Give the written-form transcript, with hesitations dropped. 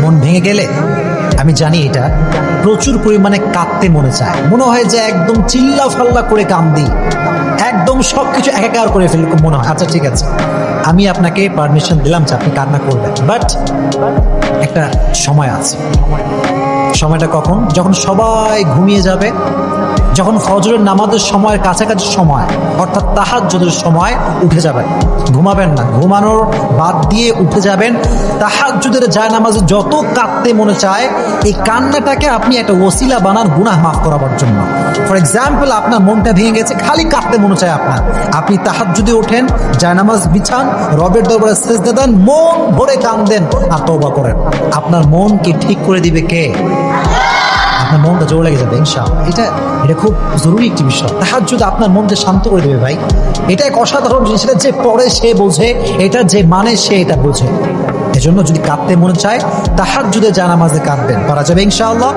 মন ভেঙে গেলে আমি জানি এটা প্রচুর পরিমাণে কাঁদতে মনে চায়, মনে হয় যে একদম চিল্লা ফাল্লা করে কান্দি, একদম সবকিছু একাকার করে ফেলে মনে হয়। আচ্ছা ঠিক আছে, আমি আপনাকে পারমিশন দিলাম যে আপনি কান্না করবেন, বাট একটা সময় আছে। সময়টা কখন? যখন সবাই ঘুমিয়ে যাবে, যখন ফজরের নামাজের সময়ের কাছাকাছি সময়, অর্থাৎ তাহাজ্জুদের সময় উঠে যাবেন। ঘুমাবেন না, ঘুমানোর বাদ দিয়ে উঠে যাবেন। তাহাজ্জুদের জায়নামাজে যত কাঁদতে মনে চায়, এই কান্নাটাকে আপনি একটা ওসিলা বানান গুনাহ মাফ করাবার জন্য। ফর এক্সাম্পল, আপনার মনটা ভেঙে গেছে, খালি কাঁদতে মনে চায় আপনার, আপনি তাহাজ্জুদে ওঠেন, জায়নামাজ বিছান, রবের দরবারে সিজদা দেন, মন ভরে কাঁদেন আর তওবা করেন। আপনার মনকে ঠিক করে দিবে কে? আপনার মনটা জোর লেগে যাবে ইনশাআল্লাহ। এটা খুব জরুরি একটি বিষয়। তাহাজ্জুদ আপনার মনকে শান্ত করে দেবে ভাই। এটা এক অসাধারণ জিনিস। এটা যে পড়ে সে বোঝে, এটা যে মানে সে এটা বোঝে। এজন্য যদি কাঁদতে মনে চায়, তাহাজ্জুদে জানামাজে কাঁদবেন, পারা যাবে ইনশাআল্লাহ।